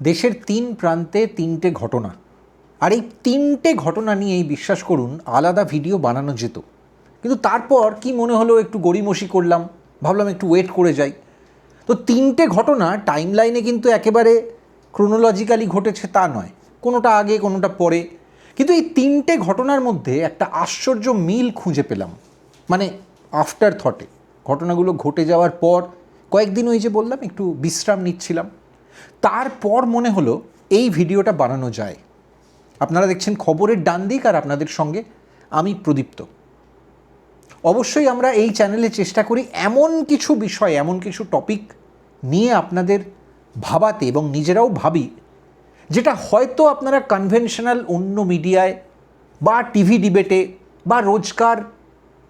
দেশের তিন প্রান্তে তিনটে ঘটনা, আর এই তিনটে ঘটনা নিয়েই বিশ্বাস করুন আলাদা ভিডিও বানানো যেত, কিন্তু তারপর কি মনে হলো একটু গড়িমসি করলাম, ভাবলাম একটু ওয়েট করে যাই। তো তিনটে ঘটনা টাইম লাইনে কিন্তু একেবারে ক্রোনোলজিক্যালি ঘটেছে তা নয়, কোনোটা আগে কোনোটা পরে, কিন্তু এই তিনটে ঘটনার মধ্যে একটা আশ্চর্য মিল খুঁজে পেলাম। মানে আফটার থটে, ঘটনাগুলো ঘটে যাওয়ার পর কয়েকদিন ওই যে বললাম একটু বিশ্রাম নিচ্ছিলাম, তারপর মনে হলো এই ভিডিওটা বানানো যায়। আপনারা দেখছেন খবরের ডান দিক, আর আপনাদের সঙ্গে আমি প্রদীপ্ত। অবশ্যই আমরা এই চ্যানেলে চেষ্টা করি এমন কিছু বিষয়, এমন কিছু টপিক নিয়ে আপনাদের ভাবাতে, এবং নিজেরাও ভাবি, যেটা হয়তো আপনারা কনভেনশনাল অন্য মিডিয়ায় বা টিভি ডিবেটে বা রোজকার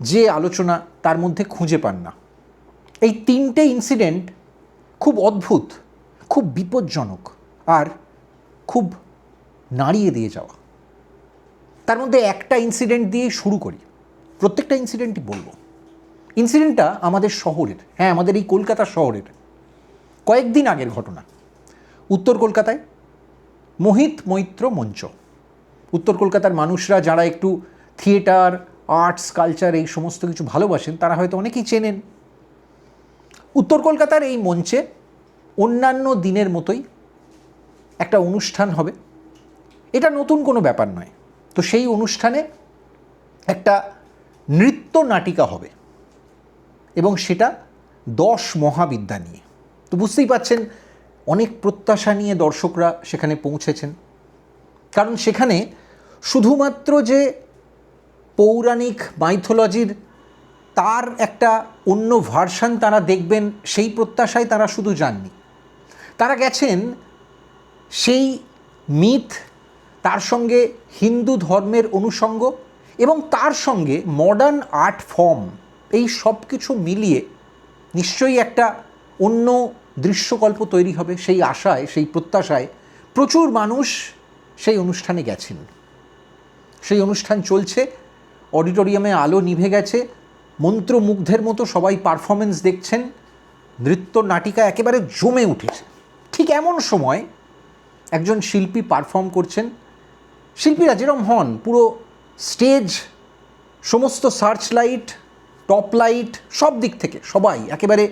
যে আলোচনা তার মধ্যে খুঁজে পান না। এই তিনটে ইনসিডেন্ট খুব অদ্ভুত, খুব বিপজ্জনক, আর খুব নাড়িয়ে দিয়ে যাওয়া। তার মধ্যে একটা ইনসিডেন্ট দিয়ে শুরু করি, প্রত্যেকটা ইনসিডেন্টই বলবো। ইনসিডেন্টটা আমাদের শহরের, হ্যাঁ আমাদের এই কলকাতা শহরের কয়েকদিন আগের ঘটনা। উত্তর কলকাতায় মোহিত মৈত্র মঞ্চ। উত্তর কলকাতার মানুষরা যারা একটু থিয়েটার, আর্টস, কালচার এই সমস্ত কিছু ভালোবাসেন তারা হয়তো অনেকেই চেনেন। উত্তর কলকাতার এই মঞ্চে অন্যান্য দিনের মতোই একটা অনুষ্ঠান হবে, এটা নতুন কোনো ব্যাপার নয়। তো সেই অনুষ্ঠানে একটা নৃত্য নাটিকা হবে, এবং সেটা 10 মহাবিদ্যা নিয়ে। তো বুঝতেই পাচ্ছেন অনেক প্রত্যাশা নিয়ে দর্শকরা সেখানে পৌঁছেছেন, কারণ সেখানে শুধুমাত্র যে পৌরাণিক মাইথোলজির তার একটা অন্য ভার্সান তারা দেখবেন সেই প্রত্যাশায় তারা শুধু যাননি, তারা গেছেন সেই মিথ, তার সঙ্গে হিন্দু ধর্মের অনুষঙ্গ, এবং তার সঙ্গে মডার্ন আর্ট ফর্ম, এই সব কিছু মিলিয়ে নিশ্চয়ই একটা অন্য দৃশ্যকল্প তৈরি হবে। সেই আশায়, সেই প্রত্যাশায় প্রচুর মানুষ সেই অনুষ্ঠানে গেছেন। সেই অনুষ্ঠান চলছে, অডিটোরিয়ামে আলো নিভে গেছে, মন্ত্রমুগ্ধের মতো সবাই পারফরমেন্স দেখছেন, নৃত্য নাটিকা একেবারে জমে উঠেছে। ঠিক এমন সময় একজন শিল্পী পারফর্ম করছেন। শিল্পীরা যেরকম হন, পুরো স্টেজ, সমস্ত সার্চ লাইট, টপ লাইট, সব দিক থেকে সবাই একেবারে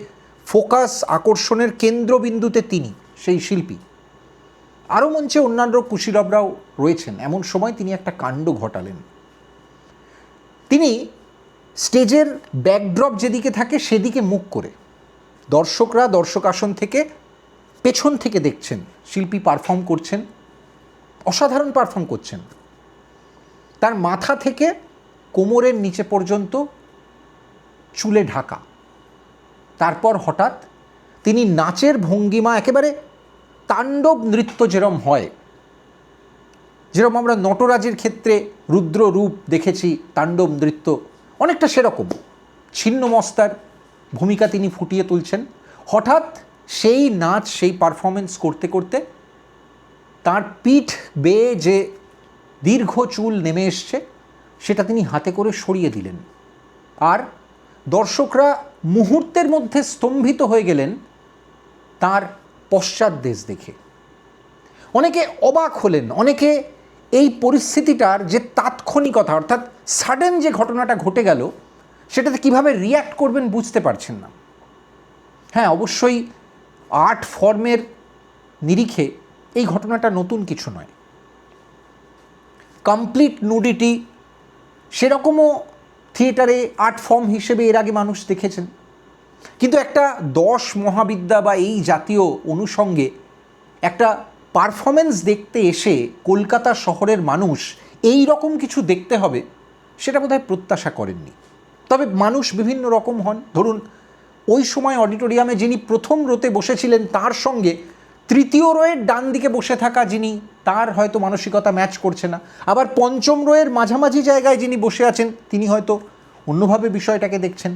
ফোকাস, আকর্ষণের কেন্দ্রবিন্দুতে তিনি, সেই শিল্পী। আরও মঞ্চে অন্যান্য কুশীলবরাও রয়েছেন। এমন সময় তিনি একটা কাণ্ড ঘটালেন। তিনি স্টেজের ব্যাকড্রপ যেদিকে থাকে সেদিকে মুখ করে, দর্শকরা দর্শক আসন থেকে পেছন থেকে দেখছেন শিল্পী পারফর্ম করছেন, অসাধারণ পারফর্ম করছেন। তার মাথা থেকে কোমরের নিচে পর্যন্ত চুলে ঢাকা। তারপর হঠাৎ তিনি নাচের ভঙ্গিমা, একেবারে তাণ্ডব নৃত্য যেরম হয়, যেরকম আমরা নটরাজের ক্ষেত্রে রুদ্র রূপ দেখেছি, তাণ্ডব নৃত্য অনেকটা সেরকম ছিন্নমস্তার ভূমিকা তিনি ফুটিয়ে তুলছেন। হঠাৎ সেই নাচ, সেই পারফরমেন্স করতে করতে তার পিঠ বেয়ে যে দীর্ঘ চুল নেমে এসছে সেটা তিনি হাতে করে সরিয়ে দিলেন, আর দর্শকরা মুহূর্তের মধ্যে স্তম্ভিত হয়ে গেলেন তার পশ্চাৎদেশ দেখে। অনেকে অবাক হলেন, অনেকে এই পরিস্থিতিটার যে তাৎক্ষণিকতা, অর্থাৎ সাডেন যে ঘটনাটা ঘটে গেল, সেটাতে কীভাবে রিয়্যাক্ট করবেন বুঝতে পারছেন না। হ্যাঁ, অবশ্যই আর্ট ফর্মের নিরিখে এই ঘটনাটা নতুন কিছু নয়। কমপ্লিট নুডিটি সেরকমও থিয়েটারে আর্ট ফর্ম হিসেবে এর আগে মানুষ দেখেছেন, কিন্তু একটা 10 মহাবিদ্যা বা এই জাতীয় অনুষঙ্গে একটা পারফরমেন্স দেখতে এসে কলকাতা শহরের মানুষ এই রকম কিছু দেখতে হবে সেটা বোধহয় প্রত্যাশা করেননি। তবে মানুষ বিভিন্ন রকম হন। ধরুন ওই সময় অডিটোরিয়ামে যিনি প্রথম রোতে বসেছিলেন তার সঙ্গে তৃতীয় রোয়ের ডান দিকে বসে থাকা যিনি, তার হয়তো মানসিকতা ম্যাচ করছে না। আবার পঞ্চম রোয়ের মাঝামাঝি জায়গায় যিনি বসে আছেন তিনি হয়তো অন্যভাবে বিষয়টাকে দেখছেন।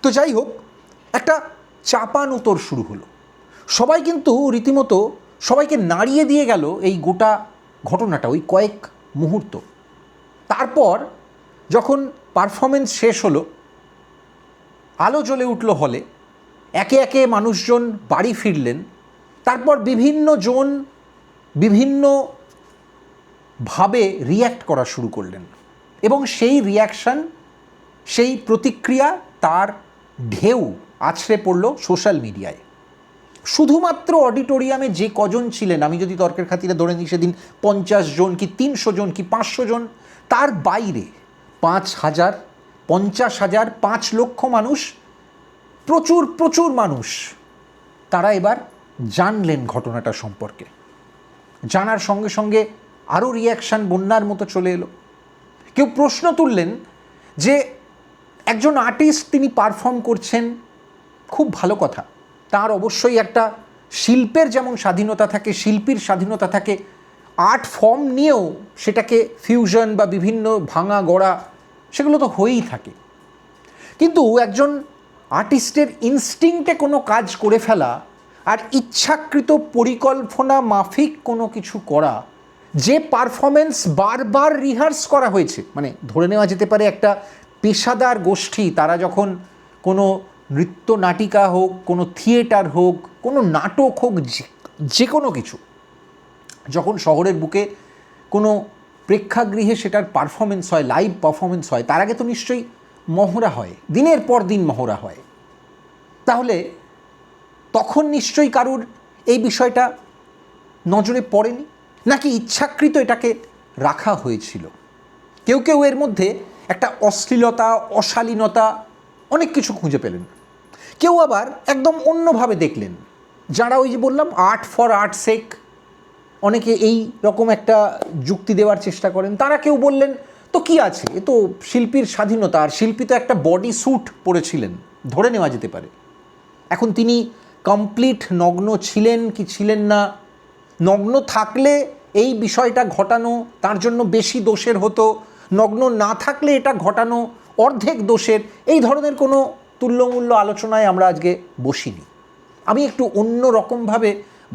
তো যাই হোক, একটা চাপানোতর শুরু হলো। সবাই কিন্তু রীতিমতো সবাইকে নাড়িয়ে দিয়ে গেল এই গোটা ঘটনাটা, ওই কয়েক মুহূর্ত। তারপর যখন পারফরমেন্স শেষ হলো, আলো জ্বলে উঠল হলে, একে একে মানুষজন বাড়ি ফিরলেন, তারপর বিভিন্ন জন বিভিন্নভাবে রিয়্যাক্ট করা শুরু করলেন এবং সেই রিয়াকশান, সেই প্রতিক্রিয়া, তার ঢেউ আছড়ে পড়ল সোশ্যাল মিডিয়ায়। শুধুমাত্র অডিটোরিয়ামে যে কজন ছিলেন, আমি যদি তর্কের খাতিরে ধরে নিই সেদিন 50 জন কি 300 জন কি 500 জন, তার বাইরে 5,000, 50,000, 5 লক্ষ মানুষ, প্রচুর মানুষ, তারা এবার জানলেন ঘটনাটা সম্পর্কে। জানার সঙ্গে সঙ্গে আরও রিয়াকশান বন্যার মতো চলে এলো। কেউ প্রশ্ন তুললেন যে একজন আর্টিস্ট, তিনি পারফর্ম করছেন, খুব ভালো কথা, তার অবশ্যই একটা শিল্পের যেমন স্বাধীনতা থাকে, শিল্পীর স্বাধীনতা থাকে, আর্ট ফর্ম নিয়েও সেটাকে ফিউশন বা বিভিন্ন ভাঙা গড়া সেগুলো তো হয়েই থাকে। কিন্তু একজন আর্টিস্টের ইনস্টিংক্টে কোনো কাজ করে ফেলা আর ইচ্ছাকৃত পরিকল্পনা মাফিক কোনো কিছু করা, যে পারফরমেন্স বারবার রিহার্স করা হয়েছে, মানে ধরে নেওয়া যেতে পারে একটা পেশাদার গোষ্ঠী, তারা যখন কোনো নৃত্য নাটিকা হোক, কোনো থিয়েটার হোক, কোনো নাটক হোক, যে কোনো কিছু যখন শহরের বুকে কোনো প্রেক্ষাগৃহে সেটার পারফরমেন্স হয়, লাইভ পারফরমেন্স হয়, তার আগে তো নিশ্চয়ই মহড়া হয়, দিনের পর দিন মহড়া হয়। তাহলে তখন নিশ্চয়ই কারুর এই বিষয়টা নজরে পড়েনি, নাকি ইচ্ছাকৃত এটাকে রাখা হয়েছিল? কেউ কেউ এর মধ্যে একটা অশ্লীলতা, অশালীনতা, অনেক কিছু খুঁজে পেলেন। কেউ আবার একদম অন্যভাবে দেখলেন, যারা ওই যে বললাম আর্ট ফর আর্ট সেক, অনেকে এই রকম একটা যুক্তি দেওয়ার চেষ্টা করেন। তারা কেউ বললেন তো কি আছে, এ তো শিল্পীর স্বাধীনতা, আর শিল্পী তো একটা বডি স্যুট পরেছিলেন, ধরে নেওয়া যেতে পারে। এখন তিনি কমপ্লিট নগ্ন ছিলেন কি ছিলেন না, নগ্ন থাকলে এই বিষয়টা ঘটানো তার জন্য বেশি দোষের হতো, নগ্ন না থাকলে এটা ঘটানো অর্ধেক দোষের, এই ধরনের কোনো তুল্যমূল্য আলোচনায় আমরা আজকে বসিনি। আমি একটু অন্য রকমভাবে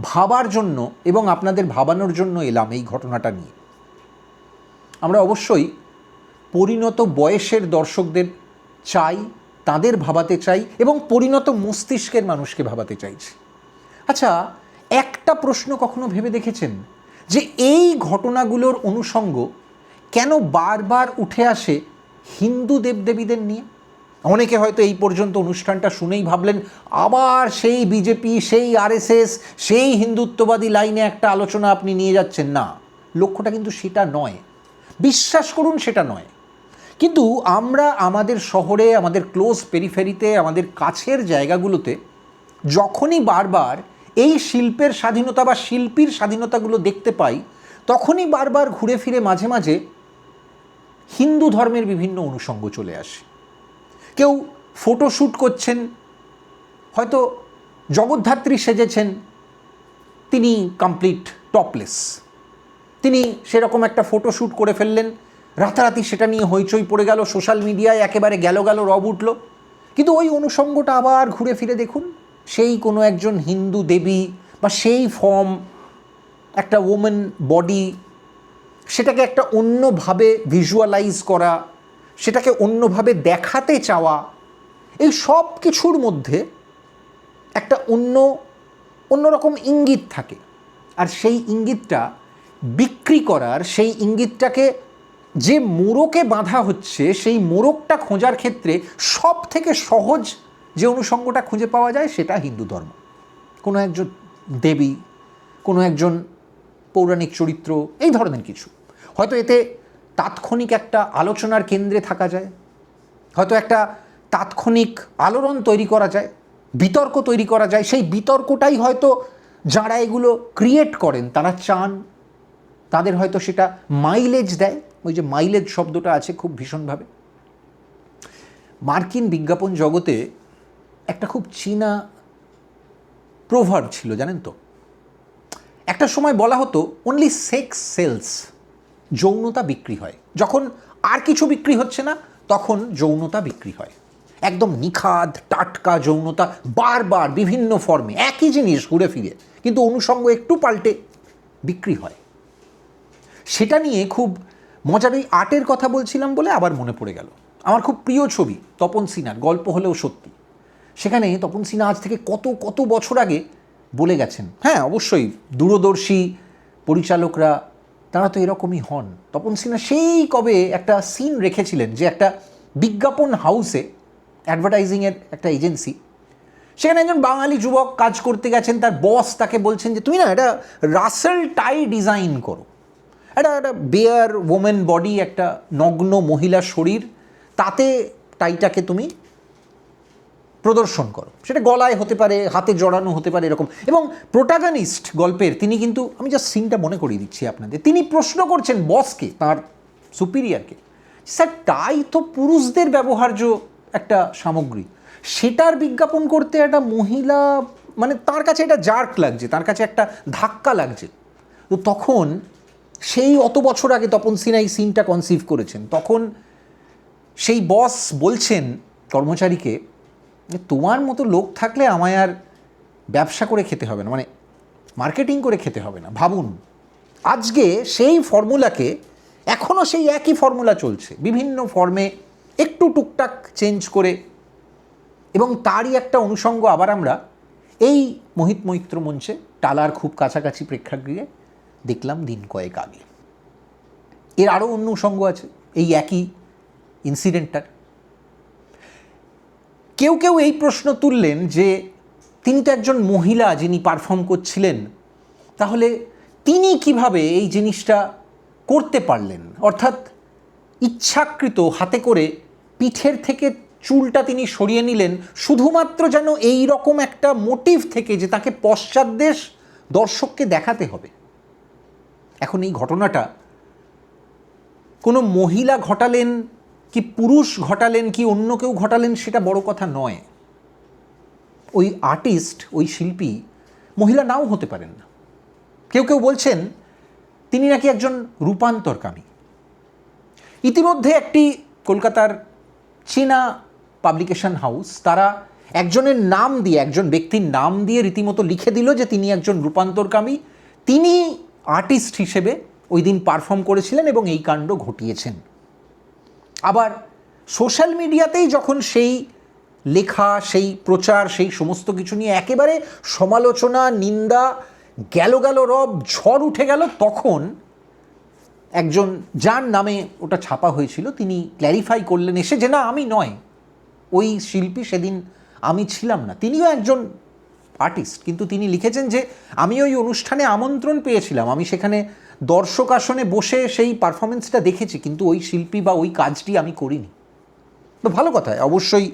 ভাবার জন্য এবং আপনাদের ভাবানোর জন্য এলাম এই ঘটনাটা নিয়ে। আমরা অবশ্যই পরিণত বয়সের দর্শকদের চাই, তাদের ভাবাতে চাই এবং পরিণত মস্তিষ্কের মানুষকে ভাবাতে চাইছি। আচ্ছা, একটা প্রশ্ন কখনো ভেবে দেখেছেন যে এই ঘটনাগুলোর অনুষঙ্গ কেন বারবার উঠে আসে হিন্দু দেবদেবীদের নিয়ে? অনেকে হয়তো এই পর্যন্ত অনুষ্ঠানটা শুনেই ভাবলেন আবার সেই বিজেপি, সেই আরএসএস, সেই হিন্দুত্ববাদী লাইনে একটা আলোচনা আপনি নিয়ে যাচ্ছেন। না, লক্ষ্যটা কিন্তু সেটা নয়, বিশ্বাস করুন সেটা নয়। কিন্তু আমরা আমাদের শহরে, আমাদের ক্লোজ পেরিফেরিতে, আমাদের কাছের জায়গাগুলোতে যখনই বারবার এই শিল্পের স্বাধীনতা বা শিল্পীর স্বাধীনতাগুলো দেখতে পাই, তখনই বারবার ঘুরে ফিরে মাঝে মাঝে হিন্দু ধর্মের বিভিন্ন অনুষঙ্গ চলে আসে। কেউ ফটোশ্যুট করছেন, হয়তো জগদ্ধাত্রী সেজেছেন, তিনি কমপ্লিট টপলেস, তিনি সেরকম একটা ফটোশ্যুট করে ফেললেন, রাতারাতি সেটা নিয়ে হইচই পড়ে গেল, সোশ্যাল মিডিয়ায় একেবারে গেল রব উঠল। কিন্তু ওই অনুষঙ্গটা আবার ঘুরে ফিরে দেখুন, সেই কোনো একজন হিন্দু দেবী বা সেই ফর্ম, একটা ওমেন বডি, সেটাকে একটা অন্যভাবে ভিজুয়ালাইজ করা, সেটাকে অন্যভাবে দেখাতে চাওয়া, এই সব কিছুর মধ্যে একটা অন্যরকম ইঙ্গিত থাকে। আর সেই ইঙ্গিতটা বিক্রি করার, সেই ইঙ্গিতটাকে যে মোড়কে বাঁধা হচ্ছে, সেই মোড়কটা খোঁজার ক্ষেত্রে সব থেকে সহজ যে অনুষঙ্গটা খুঁজে পাওয়া যায় সেটা হিন্দু ধর্ম। কোনো একজন দেবী, কোনো একজন পৌরাণিক চরিত্র, এই ধরনের কিছু। হয়তো এতে তাৎক্ষণিক একটা আলোচনার কেন্দ্রে থাকা যায়, হয়তো একটা তাৎক্ষণিক আলোড়ন তৈরি করা যায়, বিতর্ক তৈরি করা যায়। সেই বিতর্কটাই হয়তো যারা এগুলো ক্রিয়েট করেন তারা চান, তাদের হয়তো সেটা মাইলেজ দেয়। ওই যে মাইলেজ শব্দটা আছে খুব ভীষণভাবে। মার্কিন বিজ্ঞাপন জগতে একটা খুব চীনা প্রভার্ব ছিল, জানেন তো? একটা সময় বলা হতো অনলি সেক্স সেলস, যৌনতা বিক্রি হয়। যখন আর কিছু বিক্রি হচ্ছে না তখন যৌনতা বিক্রি হয়। একদম নিখাদ টাটকা যৌনতা, বারবার বিভিন্ন ফর্মে একই জিনিস ঘুরে ফিরে, কিন্তু অনুষঙ্গ একটু পাল্টে বিক্রি হয়। সেটা নিয়ে খুব মজার, এই আর্টের কথা বলছিলাম বলে আবার মনে পড়ে গেল আমার খুব প্রিয় ছবি তপন সিনহার, গল্প হলেও সত্যি। সেখানে তপন সিনহা আজ থেকে কত বছর আগে বলে গেছেন। হ্যাঁ, অবশ্যই দূরদর্শী পরিচালকরা তারা তো এরকমই হন। তপন সিনহা সেই কবে একটা সিন রেখেছিলেন যে একটা বিজ্ঞাপন হাউসে, অ্যাডভার্টাইজিংয়ের একটা এজেন্সি, সেখানে একজন বাঙালি যুবক কাজ করতে গেছেন, তার বস তাকে বলছেন যে তুমি না এটা রাসেল টাই ডিজাইন করো, একটা বেয়ার ওমেন বডি, একটা নগ্ন মহিলা শরীর, তাতে টাইটাকে তুমি প্রদর্শন করো, সেটা গলায় হতে পারে, হাতে জড়ানো হতে পারে, এরকম। এবং প্রোটাগনিস্ট গল্পের তিনি কিন্তু, আমি জাস্ট সিনটা মনে করিয়ে দিচ্ছি আপনাদের, তিনি প্রশ্ন করছেন বসকে, তার সুপিরিয়ারকে, স্যার টাই তো পুরুষদের ব্যবহার্য একটা সামগ্রী, সেটার বিজ্ঞাপন করতে একটা মহিলা, মানে তার কাছে এটা জার্ক লাগছে, তার কাছে একটা ধাক্কা লাগছে। তো তখন সেই অত বছর আগে তপন সিনহা এই সিনটা কনসিভ করেছেন, তখন সেই বস বলছেন কর্মচারীকে, তোমার মতো লোক থাকলে আমায় আর ব্যবসা করে খেতে হবে না, মানে মার্কেটিং করে খেতে হবে না। ভাবুন, আজকে সেই ফর্মুলাকে, এখনও সেই একই ফর্মুলা চলছে, বিভিন্ন ফর্মে একটু টুকটাক চেঞ্জ করে, এবং তারই একটা অনুষঙ্গ আবার আমরা এই মোহিত মৈত্র মঞ্চে টালার খুব কাছাকাছি প্রেক্ষাগৃহে দেখলাম দিন কয়েক আগে। এর আরও অনুষঙ্গ আছে এই একই ইনসিডেন্টটার। কেউ কেউ এই প্রশ্ন তুললেন যে তিনি তো একজন মহিলা যিনি পারফর্ম করছিলেন, তাহলে তিনি কিভাবে এই জিনিসটা করতে পারলেন, অর্থাৎ ইচ্ছাকৃত হাতে করে পিঠের থেকে চুলটা তিনি সরিয়ে নিলেন শুধুমাত্র যেন এই রকম একটা মোটিভ থেকে যে তাকে পশ্চাৎদেশ দর্শককে দেখাতে হবে। এখন এই ঘটনাটা কোনো মহিলা ঘটালেন কি পুরুষ ঘটালেন কি অন্য কেউ ঘটালেন সেটা বড় কথা নয়। ওই আর্টিস্ট, ওই শিল্পী মহিলা নাও হতে পারেন না। কেউ কেউ বলছেন তিনি নাকি একজন রূপান্তরকামী। ইতিমধ্যে একটি কলকাতার চীনা পাবলিকেশন হাউস, তারা একজনের নাম দিয়ে, একজন ব্যক্তির নাম দিয়ে রীতিমতো লিখে দিল যে তিনি একজন রূপান্তরকামী, তিনি আর্টিস্ট হিসেবে ওই দিন পারফর্ম করেছিলেন এবং এই কাণ্ড ঘটিয়েছেন। আবার সোশ্যাল মিডিয়াতেই যখন সেই লেখা, সেই প্রচার, সেই সমস্ত কিছু নিয়ে একেবারে সমালোচনা, নিন্দা, গেল রব ঝড় উঠে গেল, তখন একজন যার নামে ওটা ছাপা হয়েছিল তিনি ক্ল্যারিফাই করলেন এসে যে না, আমি নয়, ওই শিল্পী সেদিন আমি ছিলাম না, তিনিও একজন আর্টিস্ট। কিন্তু তিনি লিখেছেন যে আমি ওই অনুষ্ঠানে আমন্ত্রণ পেয়েছিলাম, আমি সেখানে দর্শক আসনে বসে সেই পারফরমেন্সটা দেখেছি, কিন্তু ওই শিল্পী বা ওই কাজটি আমি করিনি। তো ভালো কথা, অবশ্যই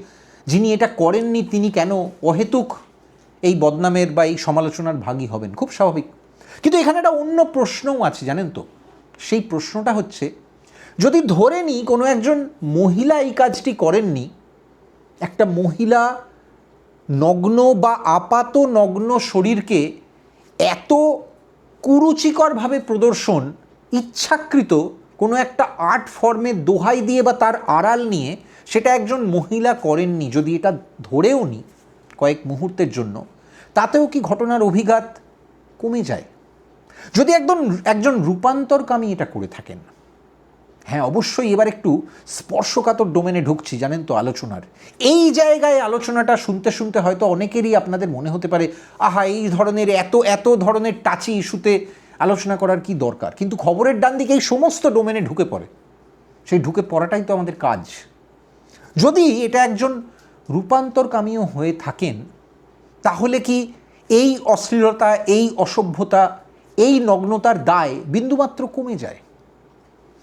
যিনি এটা করেননি তিনি কেন অহেতুক এই বদনামের বা এই সমালোচনার ভাগী হবেন, খুব স্বাভাবিক। কিন্তু এখানে একটা অন্য প্রশ্নও আছে, জানেন তো, সেই প্রশ্নটা হচ্ছে, যদি ধরে নিই কোনো একজন মহিলা এই কাজটি করেননি, একটা মহিলা নগ্ন বা আপাত নগ্ন শরীরকে এত কুরুচিকরভাবে প্রদর্শন, ইচ্ছাকৃত কোনো একটা আর্ট ফর্মের দোহাই দিয়ে বা তার আড়াল নিয়ে সেটা একজন মহিলা করেননি, যদি এটা ধরেও নিই কয়েক মুহূর্তের জন্য, তাতেও কি ঘটনার অভিঘাত কমে যায়? যদি একজন রূপান্তরকামী এটা করে থাকেন, হ্যাঁ অবশ্যই এবার একটু স্পর্শকাতর ডোমেনে ঢুকছি, জানেন তো, আলোচনার এই জায়গায় আলোচনাটা শুনতে শুনতে হয়তো অনেকেরই আপনাদের মনে হতে পারে, আহা এই ধরনের এত ধরনের টাচি ইস্যুতে আলোচনা করার কি দরকার। কিন্তু খবরের ডান দিকে এই সমস্ত ডোমেনে ঢুকে পড়ে, সেই ঢুকে পড়াটাই তো আমাদের কাজ। যদি এটা একজন রূপান্তরকামীও হয়ে থাকেন, তাহলে কি এই অশ্লীলতা, এই অসভ্যতা, এই নগ্নতার দায় বিন্দুমাত্র কমে যায়?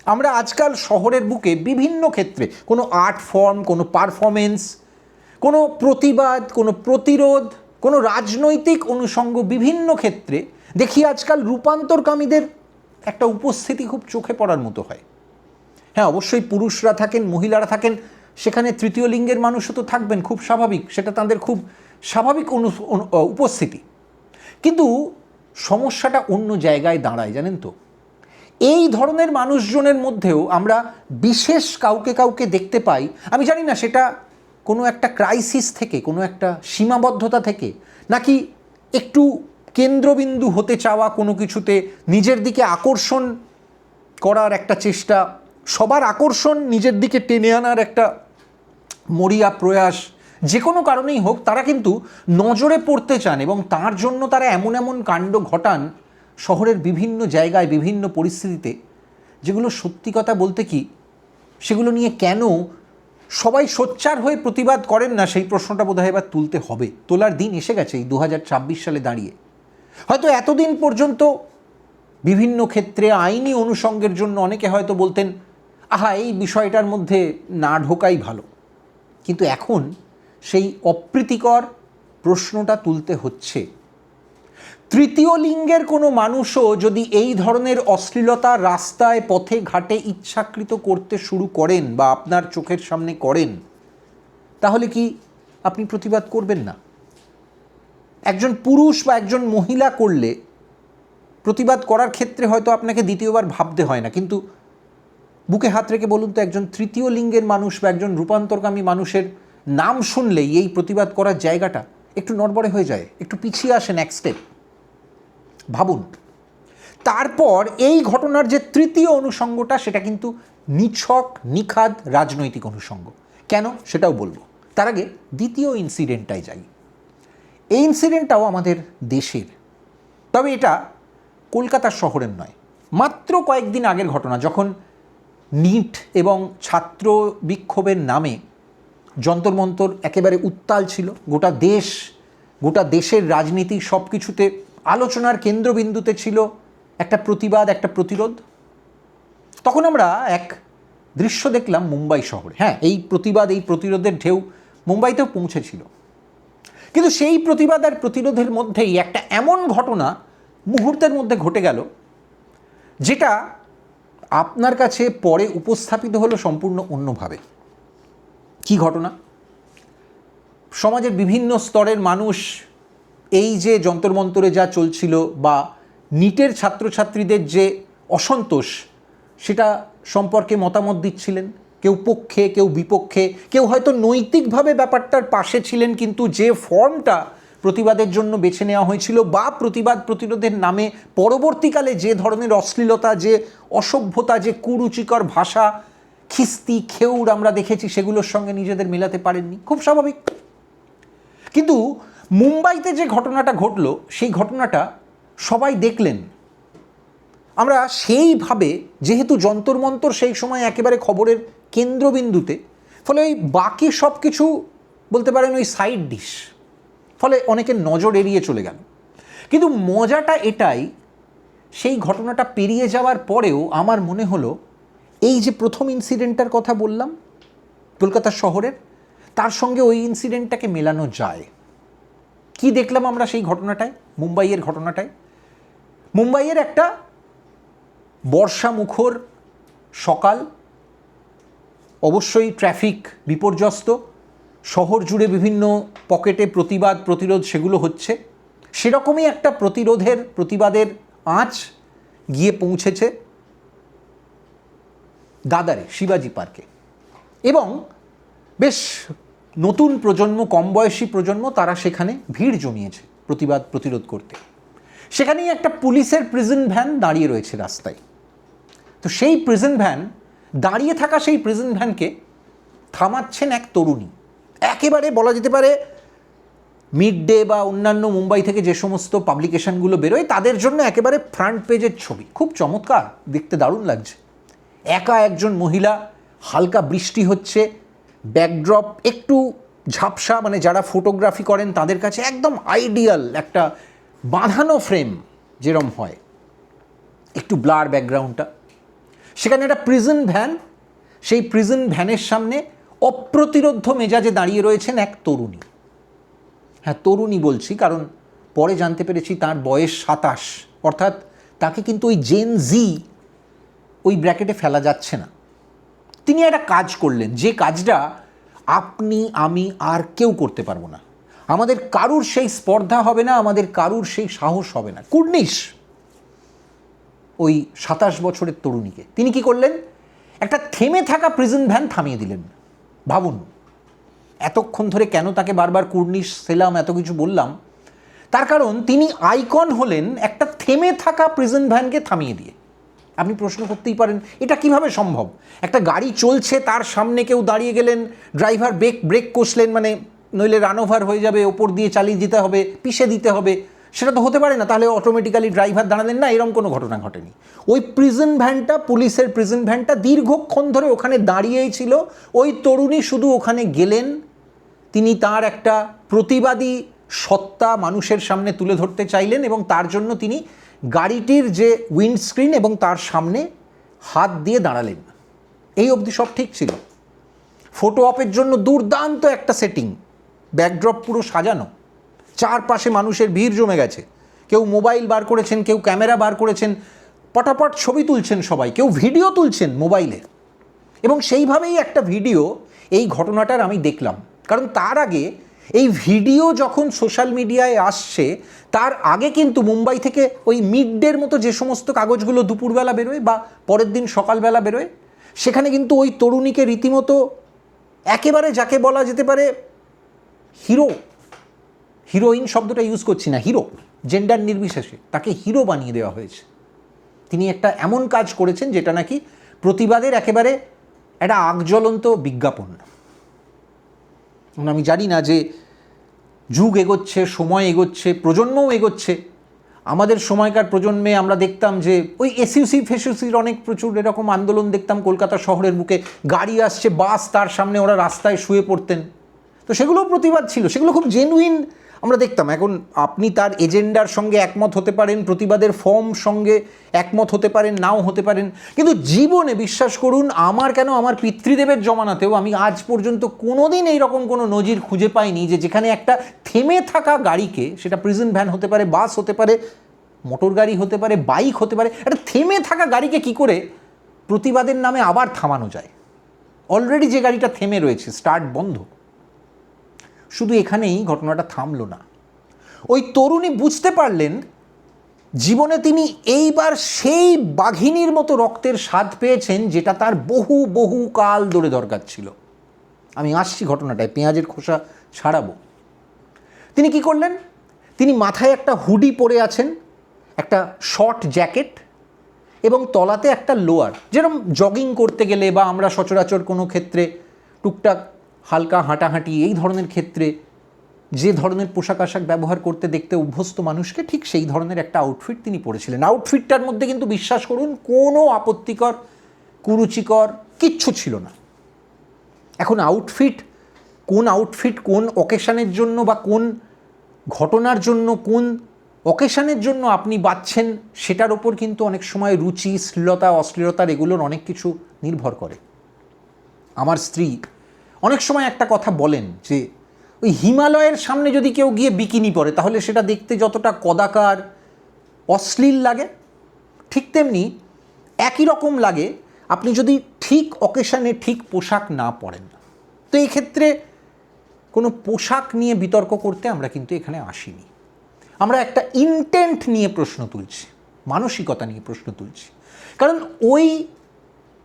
আমরা আজকাল শহরের বুকে বিভিন্ন ক্ষেত্রে কোনো আর্ট ফর্ম, কোনো পারফরমেন্স, কোনো প্রতিবাদ, কোনো প্রতিরোধ, কোনো রাজনৈতিক অনুষঙ্গ, বিভিন্ন ক্ষেত্রে দেখি আজকাল রূপান্তরকামীদের একটা উপস্থিতি খুব চোখে পড়ার মতো হয়। হ্যাঁ অবশ্যই পুরুষরা থাকেন, মহিলারা থাকেন, সেখানে তৃতীয় লিঙ্গের মানুষও তো থাকবেন, খুব স্বাভাবিক, সেটা তাদের খুব স্বাভাবিক উপস্থিতি। কিন্তু সমস্যাটা অন্য জায়গায় দাঁড়ায়, জানেন তো। এই ধরনের মানুষজনের মধ্যেও আমরা বিশেষ কাউকে দেখতে পাই, আমি জানি না সেটা কোনো একটা ক্রাইসিস থেকে, কোনো একটা সীমাবদ্ধতা থেকে, নাকি একটু কেন্দ্রবিন্দু হতে চাওয়া কোনো কিছুতে নিজের দিকে আকর্ষণ করার একটা চেষ্টা, সবার আকর্ষণ নিজের দিকে টেনে আনার একটা মরিয়া প্রয়াস, যে কোনো কারণেই হোক তারা কিন্তু নজরে পড়তে চান এবং তার জন্য তারা এমন এমন কাণ্ড ঘটান শহরের বিভিন্ন জায়গায় বিভিন্ন পরিস্থিতিতে, যেগুলো সত্যি কথা বলতে কি সেগুলো নিয়ে কেন সবাই সোচ্চার হয়ে প্রতিবাদ করেন না, সেই প্রশ্নটা বোধহয় এবার তুলতে হবে। তোলার দিন এসে গেছে এই 2026 সালে দাঁড়িয়ে। হয়তো এতদিন পর্যন্ত বিভিন্ন ক্ষেত্রে আইনি অনুষঙ্গের জন্য অনেকে হয়তো বলতেন আহা এই বিষয়টার মধ্যে না ঢোকাই ভালো, কিন্তু এখন সেই অপ্রীতিকর প্রশ্নটা তুলতে হচ্ছে। তৃতীয় লিঙ্গের কোনো মানুষও যদি এই ধরনের অশ্লীলতা রাস্তায় পথে ঘাটে ইচ্ছাকৃত করতে শুরু করেন বা আপনার চোখের সামনে করেন, তাহলে কি আপনি প্রতিবাদ করবেন না? একজন পুরুষ বা একজন মহিলা করলে প্রতিবাদ করার ক্ষেত্রে হয়তো আপনাকে দ্বিতীয়বার ভাবতে হয় না, কিন্তু বুকে হাত রেখে বলুন তো, একজন তৃতীয় লিঙ্গের মানুষ বা একজন রূপান্তরকামী মানুষের নাম শুনলেই এই প্রতিবাদ করার জায়গাটা একটু নড়বড়ে হয়ে যায়, একটু পিছিয়ে আসেন এক স্টেপ। ভাবুন, তারপর এই ঘটনার যে তৃতীয় অনুষঙ্গটা সেটা কিন্তু নিছক নিখাদ রাজনৈতিক অনুষঙ্গ। কেন সেটাও বলবো, তার আগে দ্বিতীয় ইনসিডেন্টটাই যাই। এই ইনসিডেন্টটাও আমাদের দেশের, তবে এটা কলকাতার শহরের নয়, মাত্র কয়েকদিন আগের ঘটনা, যখন নিট এবং ছাত্র বিক্ষোভের নামে যন্তর মন্তর একেবারে উত্তাল ছিল, গোটা দেশের রাজনীতি সব কিছুতে আলোচনার কেন্দ্রবিন্দুতে ছিল একটা প্রতিবাদ, একটা প্রতিরোধ। তখন আমরা এক দৃশ্য দেখলাম মুম্বাই শহরে। হ্যাঁ, এই প্রতিবাদ, এই প্রতিরোধের ঢেউ মুম্বাইতেও পৌঁছেছিল, কিন্তু সেই প্রতিবাদ আর প্রতিরোধের মধ্যেই একটা এমন ঘটনা মুহূর্তের মধ্যে ঘটে গেল, যেটা আপনার কাছে পরে উপস্থাপিত হলো সম্পূর্ণ অন্যভাবে। কি ঘটনা? সমাজের বিভিন্ন স্তরের মানুষ এই যে যন্তর মন্তরে যা চলছিল বা নিটের ছাত্রছাত্রীদের যে অসন্তোষ, সেটা সম্পর্কে মতামত দিচ্ছিলেন, কেউ পক্ষে কেউ বিপক্ষে, কেউ হয়তো নৈতিকভাবে ব্যাপারটার পাশে ছিলেন, কিন্তু যে ফর্মটা প্রতিবাদের জন্য বেছে নেওয়া হয়েছিল বা প্রতিবাদ প্রতিরোধের নামে পরবর্তীকালে যে ধরনের অশ্লীলতা, যে অসভ্যতা, যে কুরুচিকর ভাষা, খিস্তি খেউর আমরা দেখেছি, সেগুলোর সঙ্গে নিজেদের মেলাতে পারেননি, খুব স্বাভাবিক। কিন্তু মুম্বাইতে যে ঘটনাটা ঘটলো, সেই ঘটনাটা সবাই দেখলেন। আমরা সেইভাবে, যেহেতু যন্তর মন্তর সেই সময় একেবারে খবরের কেন্দ্রবিন্দুতে, ফলে ওই বাকি সব কিছু বলতে পারেন ওই সাইড ডিশ, ফলে অনেকের নজর এড়িয়ে চলে গেল। কিন্তু মজাটা এটাই, সেই ঘটনাটা পেরিয়ে যাওয়ার পরেও আমার মনে হলো এই যে প্রথম ইনসিডেন্টটার কথা বললাম কলকাতা শহরের, তার সঙ্গে ওই ইনসিডেন্টটাকে মেলানো যায়। কি দেখলাম আমরা সেই ঘটনাটায়, মুম্বাইয়ের ঘটনাটায়? মুম্বাইয়ের একটা বর্ষামুখর সকাল, অবশ্যই ট্রাফিক বিপর্যস্ত, শহর জুড়ে বিভিন্ন পকেটে প্রতিবাদ প্রতিরোধ সেগুলো হচ্ছে। সেরকমই একটা প্রতিবাদের আঁচ গিয়ে পৌঁছেছে দাদারে, শিবাজি পার্কে। এবং বেশ নতুন প্রজন্ম, কম বয়সী প্রজন্ম, তারা সেখানে ভিড় জমিয়েছে প্রতিবাদ প্রতিরোধ করতে। সেখানেই একটা পুলিশের প্রিজন ভ্যান দাঁড়িয়ে রয়েছে রাস্তায়। তো সেই প্রিজন ভ্যান, দাঁড়িয়ে থাকা সেই প্রিজন ভ্যানকে থামাচ্ছেন এক তরুণী। একেবারে বলা যেতে পারে মিড ডে বা অন্যান্য মুম্বাই থেকে যে সমস্ত পাবলিকেশনগুলো বেরোয় তাদের জন্য একেবারে ফ্রন্ট পেজের ছবি, খুব চমৎকার, দেখতে দারুণ লাগছে। একা একজন মহিলা, হালকা বৃষ্টি হচ্ছে, ব্যাকড্রপ একটু ঝাপসা, মানে যারা ফটোগ্রাফি করেন তাদের কাছে একদম আইডিয়াল একটা বাঁধানো ফ্রেম যেরম হয়, একটু ব্লার ব্যাকগ্রাউন্ডটা। সেখানে একটা প্রিজন ভ্যান, সেই প্রিজন ভ্যানের সামনে অপ্রতিরোধ্য মেজাজে দাঁড়িয়ে রয়েছেন এক তরুণী। হ্যাঁ, তরুণী বলছি কারণ পরে জানতে পেরেছি তার বয়স 27, অর্থাৎ তাকে কিন্তু ওই জেন জি ওই ব্র্যাকেটে ফেলা যাচ্ছে না। তিনি একটা কাজ করলেন, যে কাজটা আপনি আমি আর কেউ করতে পারবো না, আমাদের কারুর সেই স্পর্ধা হবে না, আমাদের কারুর সেই সাহস হবে না। কুর্নিশ ওই 27 বছরের তরুণীকে তিনি কি করলেন, একটা থেমে থাকা প্রিজন ভ্যান থামিয়ে দিলেন। ভাবুন, এতক্ষণ ধরে কেন তাকে বারবার কুর্নিশ, সেলাম এত কিছু বললাম, তার কারণ তিনি আইকন হলেন একটা থেমে থাকা প্রিজন ভ্যানকে থামিয়ে দিয়ে। আপনি প্রশ্ন করতেই পারেন এটা কিভাবে সম্ভব? একটা গাড়ি চলছে, তার সামনে কেউ দাঁড়িয়ে গেলেন, ড্রাইভার ব্রেক কষলেন, মানে নইলে রান ওভার হয়ে যাবে, ওপর দিয়ে চালিয়ে যেতে হবে, পিষে দিতে হবে, সেটা তো হতে পারে না। তাহলে অটোমেটিক্যালি ড্রাইভার দাঁড়ালেন না, এরকম কোনো ঘটনা ঘটেনি। ওই প্রিজন ভ্যানটা, পুলিশের প্রিজন ভ্যানটা দীর্ঘক্ষণ ধরে ওখানে দাঁড়িয়েই ছিল। ওই তরুণী শুধু ওখানে গেলেন, তিনি তার একটা প্রতিবাদী সত্তা মানুষের সামনে তুলে ধরতে চাইলেন এবং তার জন্য তিনি গাড়িটির যে উইন্ডস্ক্রিন এবং তার সামনে হাত দিয়ে দাঁড়ালেন। এই অবধি সব ঠিক ছিল। ফটো অপের জন্য দুর্দান্ত একটা সেটিং, ব্যাকড্রপ পুরো সাজানো, চারপাশে মানুষের ভিড় জমে গেছে, কেউ মোবাইল বার করেছেন, কেউ ক্যামেরা বার করেছেন, পটাপট ছবি তুলছেন সবাই, কেউ ভিডিও তুলছেন মোবাইলে। এবং সেইভাবেই একটা ভিডিও এই ঘটনাটার আমি দেখলাম। কারণ তার আগে এই ভিডিও যখন সোশ্যাল মিডিয়ায় আসছে, তার আগে কিন্তু মুম্বাই থেকে ওই মিড ডের মতো যে সমস্ত কাগজগুলো দুপুরবেলা বেরোয় বা পরের দিন সকালবেলা বেরোয়, সেখানে কিন্তু ওই তরুণীকে রীতিমতো একেবারে যাকে বলা যেতে পারে হিরো, হিরোইন শব্দটা ইউজ করছি না, হিরো, জেন্ডার নির্বিশেষে তাকে হিরো বানিয়ে দেওয়া হয়েছে। তিনি একটা এমন কাজ করেছেন যেটা নাকি প্রতিবাদের একেবারে একটা আগজ্বলন্ত বিজ্ঞাপন। আমি জানি না যে যুগ এগোচ্ছে, সময় এগোচ্ছে, প্রজন্মও এগোচ্ছে। আমাদের সময়কার প্রজন্মে আমরা দেখতাম যে ওই এসইউসি ফেসইউসির অনেক প্রচুর এরকম আন্দোলন দেখতাম কলকাতা শহরের বুকে, গাড়ি আসছে, বাস, তার সামনে ওরা রাস্তায় শুয়ে পড়তেন। তো সেগুলোও প্রতিবাদ ছিল, সেগুলো খুব জেনুইন আমরা দেখতাম। এখন আপনি তার এজেন্ডার সঙ্গে একমত হতে পারেন, প্রতিবাদের ফর্ম সঙ্গে একমত হতে পারেন, নাও হতে পারেন, কিন্তু জীবনে বিশ্বাস করুন, আমার কেন আমার পিতৃদেবের জমানাতেও আমি আজ পর্যন্ত কোনোদিন এইরকম কোনো নজির খুঁজে পাইনি যে যেখানে একটা থেমে থাকা গাড়িকে, সেটা প্রিজন ভ্যান হতে পারে, বাস হতে পারে, মোটর গাড়ি হতে পারে, বাইক হতে পারে, একটা থেমে থাকা গাড়িকে কি করে প্রতিবাদের নামে আবার থামানো যায়। অলরেডি যে গাড়িটা থেমে রয়েছে, স্টার্ট বন্ধ। শুধু এখানেই ঘটনাটা থামলো না। ওই তরুণী বুঝতে পারলেন জীবনে তিনি এইবার সেই বাঘিনীর মতো রক্তের স্বাদ পেয়েছেন যেটা তার বহু বহু কাল ধরে দরকার ছিল। আমি আসছি ঘটনাটায়, পেঁয়াজের খোসা ছাড়াবো। তিনি কি করলেন? তিনি মাথায় একটা হুডি পরে আছেন, একটা শর্ট জ্যাকেট এবং তলাতে একটা লোয়ার, যেরকম জগিং করতে গেলে বা আমরা সচরাচর কোনো ক্ষেত্রে টুকটাক হালকা হাঁটাহাঁটি এই ধরনের ক্ষেত্রে যে ধরনের পোশাক আশাক ব্যবহার করতে দেখতে অভ্যস্ত মানুষকে, ঠিক সেই ধরনের একটা আউটফিট তিনি পরেছিলেন। আউটফিটটার মধ্যে কিন্তু বিশ্বাস করুন কোনো আপত্তিকর, কুরুচিকর কিচ্ছু ছিল না। এখন কোন আউটফিট কোন অকেশানের জন্য বা কোন ঘটনার জন্য, কোন অকেশানের জন্য আপনি বাছছেন, সেটার ওপর কিন্তু অনেক সময় রুচি, শ্লীলতা, অশ্লীলতার এগুলোর অনেক কিছু নির্ভর করে। আমার স্ত্রী অনেক সময় একটা কথা বলেন যে ওই হিমালয়ের সামনে যদি কেউ গিয়ে বিকিনি পরে তাহলে সেটা দেখতে যতটা কদাকার, অশ্লীল লাগে, ঠিক তেমনি একই রকম লাগে আপনি যদি ঠিক অকেশানে ঠিক পোশাক না পরেন। তো এই ক্ষেত্রে কোনো পোশাক নিয়ে বিতর্ক করতে আমরা কিন্তু এখানে আসিনি। আমরা একটা ইন্টেন্ট নিয়ে প্রশ্ন তুলছি, মানসিকতা নিয়ে প্রশ্ন তুলছি। কারণ ওই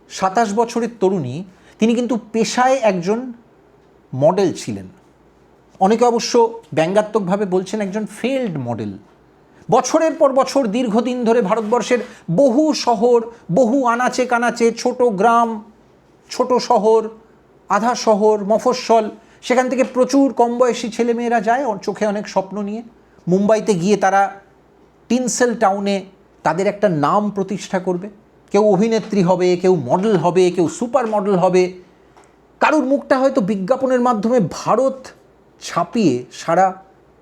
27 বছরের তরুণী, তিনি কিন্তু পেশায় একজন মডেল ছিলেন। অনেকে অবশ্য ব্যঙ্গাত্মকভাবে বলছেন একজন ফেল্ড মডেল। বছরের পর বছর দীর্ঘদিন ধরে ভারতবর্ষের বহু শহর, বহু আনাচে কানাচে, ছোট গ্রাম, ছোট শহর, আধা শহর, মফস্বল, সেখান থেকে প্রচুর কম বয়সী ছেলেমেয়েরা যায় চোখে অনেক স্বপ্ন নিয়ে। মুম্বাইতে গিয়ে তারা টিনসেল টাউনে তাদের একটা নাম প্রতিষ্ঠা করবে। কেউ অভিনেত্রী হবে, কেউ মডেল হবে, কেউ সুপার মডেল হবে, কারুর মুখটা হয়তো বিজ্ঞাপনের মাধ্যমে ভারত ছাপিয়ে সারা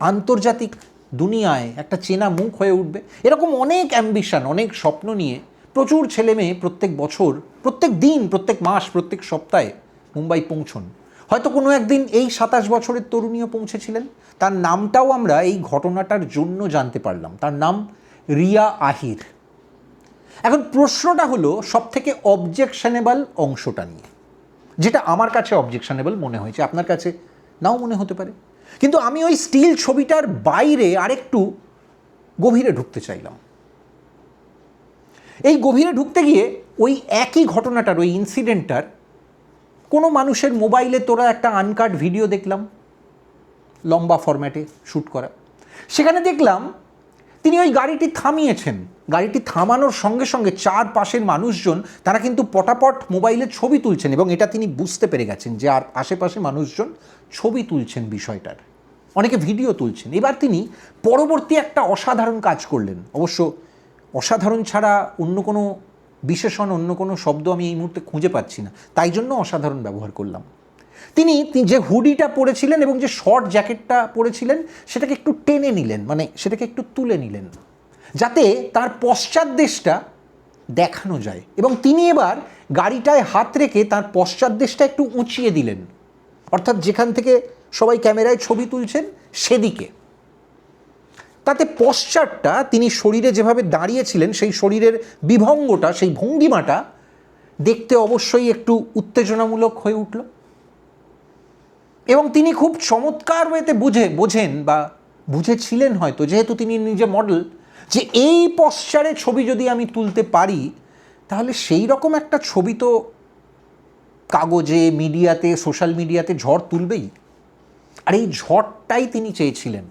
আন্তর্জাতিক দুনিয়ায় একটা চেনা মুখ হয়ে উঠবে। এরকম অনেক অ্যাম্বিশন, অনেক স্বপ্ন নিয়ে প্রচুর ছেলেমেয়ে প্রত্যেক বছর, প্রত্যেক দিন, প্রত্যেক মাস, প্রত্যেক সপ্তাহে মুম্বাই পৌঁছন। হয়তো কোনো একদিন এই 27 বছরের তরুণীও পৌঁছেছিলেন। তার নামটাও আমরা এই ঘটনাটার জন্য জানতে পারলাম। তার নাম রিয়া আহির। এখন প্রশ্নটা হলো সবথেকে অবজেকশনেবল অংশটা নিয়ে, যেটা আমার কাছে অবজেকশনেবল মনে হয়েছে, আপনার কাছে নাও মনে হতে পারে। কিন্তু আমি ওই স্টিল ছবিটার বাইরে আরেকটু গভীরে ঢুকতে চাইলাম। এই গভীরে ঢুকতে গিয়ে ওই একই ঘটনাটার, ওই ইনসিডেন্টটার কোনো মানুষের মোবাইলে তোরা একটা আনকাট ভিডিও দেখলাম, লম্বা ফরম্যাটে শ্যুট করা। সেখানে দেখলাম তিনি ওই গাড়িটি থামিয়েছেন। গাড়িটি থামানোর সঙ্গে সঙ্গে চারপাশের মানুষজন তারা কিন্তু পটাপট মোবাইলে ছবি তুলছেন, এবং এটা তিনি বুঝতে পেরে গেছেন যে আর আশেপাশে মানুষজন ছবি তুলছেন বিষয়টার, অনেকে ভিডিও তুলছেন। এবার তিনি পরবর্তী একটা অসাধারণ কাজ করলেন। অবশ্য অসাধারণ ছাড়া অন্য কোনো বিশেষণ, অন্য কোনো শব্দ আমি এই মুহূর্তে খুঁজে পাচ্ছি না, তাই জন্য অসাধারণ ব্যবহার করলাম। তিনি যে হুডিটা পরেছিলেন এবং যে শর্ট জ্যাকেটটা পরেছিলেন সেটাকে একটু টেনে নিলেন, মানে সেটাকে একটু তুলে নিলেন, যাতে তার পশ্চাৎ দেশটা দেখানো যায়। এবং তিনি এবার গাড়িটায় হাত রেখে তার পশ্চাৎ দেশটা একটু উঁচিয়ে দিলেন, অর্থাৎ যেখান থেকে সবাই ক্যামেরায় ছবি তুলছেন সেদিকে। তাতে পশ্চাৎটা, তিনি শরীরে যেভাবে দাঁড়িয়েছিলেন সেই শরীরের বিভঙ্গটা, সেই ভঙ্গিমাটা দেখতে অবশ্যই একটু উত্তেজনামূলক হয়ে উঠল। এবং তিনি খুব চমৎকার ওয়েতে বোঝেন বা বুঝেছিলেন হয়তো, যেহেতু তিনি নিজে মডেল, যে এই পশ্চারে ছবি যদি আমি তুলতে পারি তাহলে সেই রকম একটা ছবি তো কাগজে, মিডিয়াতে, সোশ্যাল মিডিয়াতে ঝড় তুলবেই। আর এই ঝড়টাই তিনি চেয়েছিলেন।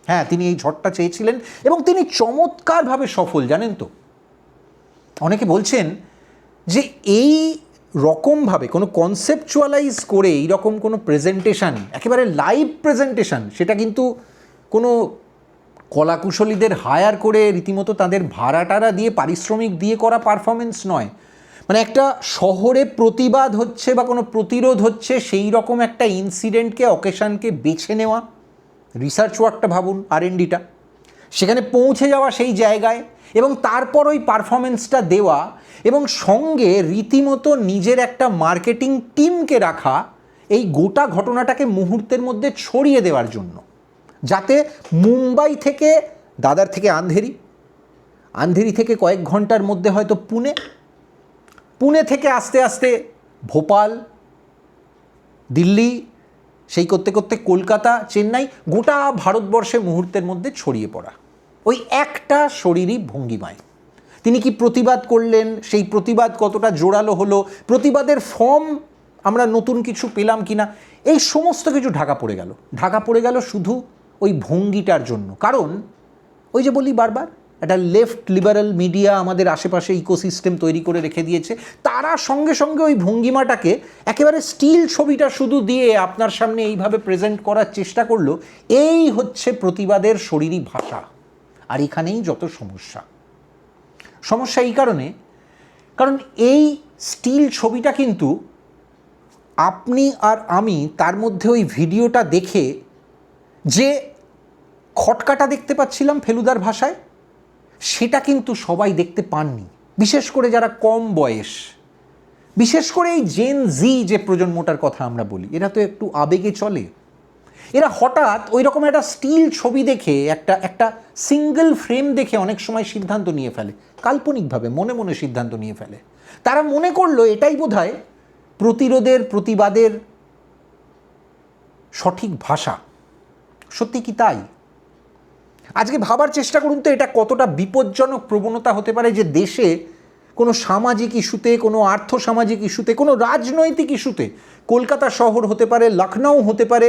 হ্যাঁ, তিনি এই ঝড়টা চেয়েছিলেন এবং তিনি চমৎকারভাবে সফল, জানেন তো। অনেকে বলছেন যে এই রকমভাবে কোনো কনসেপচুয়ালাইজ করে এইরকম কোনো প্রেজেন্টেশন, একেবারে লাইভ প্রেজেন্টেশন, সেটা কিন্তু কোনো কলাকুশলীদের হায়ার করে রীতিমতো তাদের ভাড়াটারা দিয়ে, পারিশ্রমিক দিয়ে করা পারফরমেন্স নয়। মানে একটা শহরে প্রতিবাদ হচ্ছে বা কোনো প্রতিরোধ হচ্ছে, সেই রকম একটা ইনসিডেন্টকে, অকেশনকে বেছে নেওয়া, রিসার্চ ওয়ার্কটা ভাবুন, R&Dটা, সেখানে পৌঁছে যাওয়া সেই জায়গায়, এবং তারপর ওই পারফরমেন্সটা দেওয়া, এবং সঙ্গে রীতিমতো নিজের একটা মার্কেটিং টিমকে রাখা এই গোটা ঘটনাটাকে মুহূর্তের মধ্যে ছড়িয়ে দেওয়ার জন্য, যাতে মুম্বাই থেকে, দাদার থেকে আন্ধেরি, আন্ধেরি থেকে কয়েক ঘন্টার মধ্যে হয়তো পুনে থেকে আস্তে আস্তে ভোপাল, দিল্লি, সেই করতে করতে কলকাতা, চেন্নাই, গোটা ভারতবর্ষে মুহূর্তের মধ্যে ছড়িয়ে পড়া ওই একটা শরীরী ভঙ্গিমায়। তিনি কি প্রতিবাদ করলেন, সেই প্রতিবাদ কতটা জোরালো হলো, প্রতিবাদের ফর্ম আমরা নতুন কিছু পেলাম কিনা, এই সমস্ত কিছু ঢাকা পড়ে গেল শুধু ওই ভঙ্গিটার জন্য। কারণ ওই যে বলি বারবার, একটা লেফট লিবারাল মিডিয়া আমাদের আশেপাশে ইকোসিস্টেম তৈরি করে রেখে দিয়েছে। তারা সঙ্গে সঙ্গে ওই ভঙ্গিমাটাকে একেবারে স্টিল ছবিটা শুধু দিয়ে আপনার সামনে এইভাবে প্রেজেন্ট করার চেষ্টা করলো। এই হচ্ছে প্রতিবাদের শরীরী ভাষা। আর এখানেই যত সমস্যা এই কারণ এই স্টিল ছবিটা কিন্তু আপনি আর আমি তার মধ্যে ওই ভিডিওটা দেখে যে খটকাটা দেখতে পাচ্ছিলাম ফেলুদার ভাষায়, সেটা কিন্তু সবাই দেখতে পাননি। বিশেষ করে যারা কম বয়স, বিশেষ করে এই জেন জি যে প্রজন্মটার কথা আমরা বলি, এরা তো একটু আবেগে চলে। এরা হঠাৎ ওই রকম একটা স্টিল ছবি দেখে, একটা সিঙ্গেল ফ্রেম দেখে অনেক সময় সিদ্ধান্ত নিয়ে ফেলে, কাল্পনিকভাবে মনে মনে সিদ্ধান্ত নিয়ে ফেলে। তারা মনে করলো এটাই বোধহয় প্রতিরোধের, প্রতিবাদের সঠিক ভাষা। সত্যি কি তাই? আজকে ভাবার চেষ্টা করুন তো, এটা কতটা বিপজ্জনক প্রবণতা হতে পারে যে দেশে কোনো সামাজিক ইস্যুতে, কোনো আর্থসামাজিক ইস্যুতে, কোনো রাজনৈতিক ইস্যুতে, কলকাতা শহর হতে পারে, লখনৌ হতে পারে,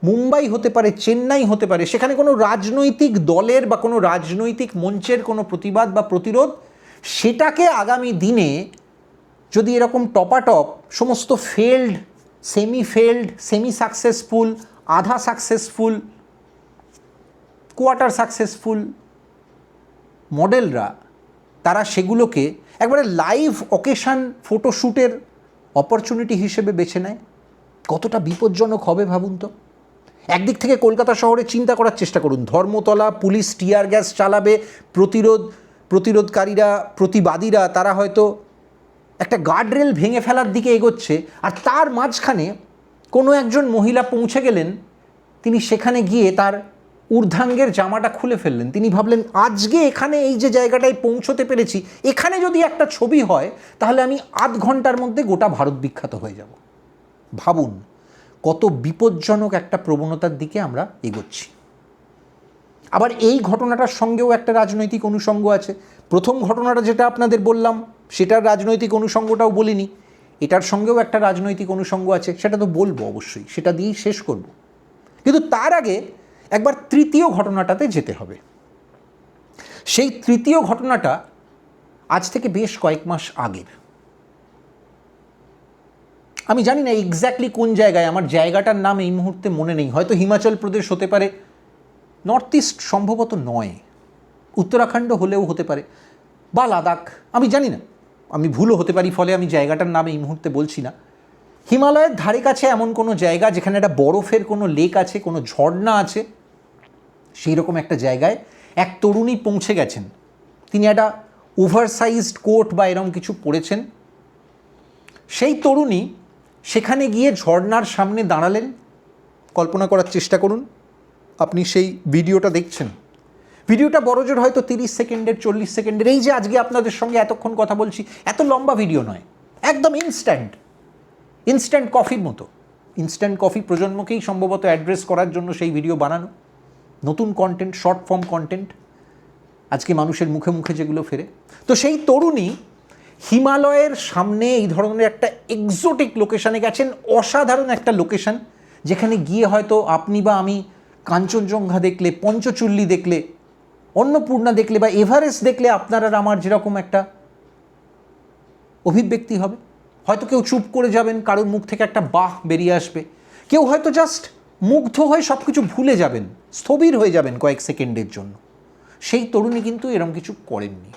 মুম্বাই হতে পারে, চেন্নাই হতে পারে, সেখানে কোনো রাজনৈতিক দলের বা কোনো রাজনৈতিক মঞ্চের কোনো প্রতিবাদ বা প্রতিরোধ, সেটাকে আগামী দিনে যদি এরকম টপাটপ সমস্ত ফেল্ড, সেমি সাকসেসফুল, আধা সাকসেসফুল, কোয়ার্টার সাকসেসফুল মডেলরা, তারা সেগুলোকে একবারে লাইভ অকেশন ফটোশ্যুটের অপরচুনিটি হিসেবে বেছে নেয়, কতটা বিপজ্জনক হবে ভাবুন তো। একদিক থেকে কলকাতা শহরে চিন্তা করার চেষ্টা করুন, ধর্মতলা পুলিশ টিয়ার গ্যাস চালাবে, প্রতিরোধকারীরা, প্রতিবাদীরা তারা হয়তো একটা গার্ডরেল ভেঙে ফেলার দিকে এগোচ্ছে, আর তার মাঝখানে কোনো একজন মহিলা পৌঁছে গেলেন, তিনি সেখানে গিয়ে তার ঊর্ধ্বাঙ্গের জামাটা খুলে ফেললেন। তিনি ভাবলেন, আজকে এখানে এই যে জায়গাটায় পৌঁছতে পেরেছি, এখানে যদি একটা ছবি হয় তাহলে আমি আধ ঘন্টার মধ্যে গোটা ভারত বিখ্যাত হয়ে যাব। ভাবুন কত বিপজ্জনক একটা প্রবণতার দিকে আমরা এগোচ্ছি। আবার এই ঘটনাটার সঙ্গেও একটা রাজনৈতিক অনুষঙ্গ আছে। প্রথম ঘটনাটা যেটা আপনাদের বললাম, সেটার রাজনৈতিক অনুষঙ্গটাও বলিনি, এটার সঙ্গেও একটা রাজনৈতিক অনুষঙ্গ আছে, সেটা তো বলবো অবশ্যই, সেটা দিয়েই শেষ করব। কিন্তু তার আগে একবার তৃতীয় ঘটনাটাতে যেতে হবে। সেই তৃতীয় ঘটনাটা আজ থেকে বেশ কয়েক মাস আগের। আমি জানি না এক্স্যাক্টলি কোন জায়গায়, আমার জায়গাটার নাম এই মুহূর্তে মনে নেই, হয়তো হিমাচল প্রদেশ হতে পারে, নর্থ ইস্ট সম্ভবত নয়, উত্তরাখণ্ড হলেও হতে পারে, বা লাদাখ, আমি জানি না, আমি ভুলও হতে পারি, ফলে আমি জায়গাটার নাম এই মুহূর্তে বলছি না। হিমালয়ের ধারে কাছে এমন কোনো জায়গা যেখানে একটা বরফের কোনো লেক আছে, কোনো ঝর্ণা আছে, সেই রকম একটা জায়গায় এক তরুণী পৌঁছে গেছেন। তিনি একটা ওভারসাইজড কোট বা এরকম কিছু পরেছেন। সেই তরুণী সেখানে গিয়ে ঝর্ণার সামনে দাঁড়ালেন। কল্পনা করার চেষ্টা করুন, আপনি সেই ভিডিওটা দেখছেন। ভিডিওটা বড়জোর হয়তো 30 সেকেন্ডের, 40 সেকেন্ডের। এই যে আজকে আপনাদের সঙ্গে এতক্ষণ কথা বলছি, এত লম্বা ভিডিও নয়, একদম ইনস্ট্যান্ট কফির মতো। ইনস্ট্যান্ট কফি প্রজন্মকেই সম্ভবত অ্যাড্রেস করার জন্য সেই ভিডিও বানানো। নতুন কন্টেন্ট, শর্ট ফর্ম কন্টেন্ট আজকে মানুষের মুখে মুখে যেগুলো ফেরে। তো সেই তরুণী হিমালয়ের সামনে এই ধরনের একটা এক্সোটিক লোকেশানে গেছেন, অসাধারণ একটা লোকেশান, যেখানে গিয়ে হয়তো আপনি বা আমি কাঞ্চনজঙ্ঘা দেখলে, পঞ্চচুল্লি দেখলে, অন্নপূর্ণা দেখলে বা এভারেস্ট দেখলে আপনার আর আমার যেরকম একটা অভিব্যক্তি হবে, হয়তো কেউ চুপ করে যাবেন, কারোর মুখ থেকে একটা বাহ বেরিয়ে আসবে, কেউ হয়তো জাস্ট মুগ্ধ হয়ে সব কিছু ভুলে যাবেন, স্থবির হয়ে যাবেন কয়েক সেকেন্ডের জন্য। সেই তরুণী কিন্তু এরকম কিছু করেননি।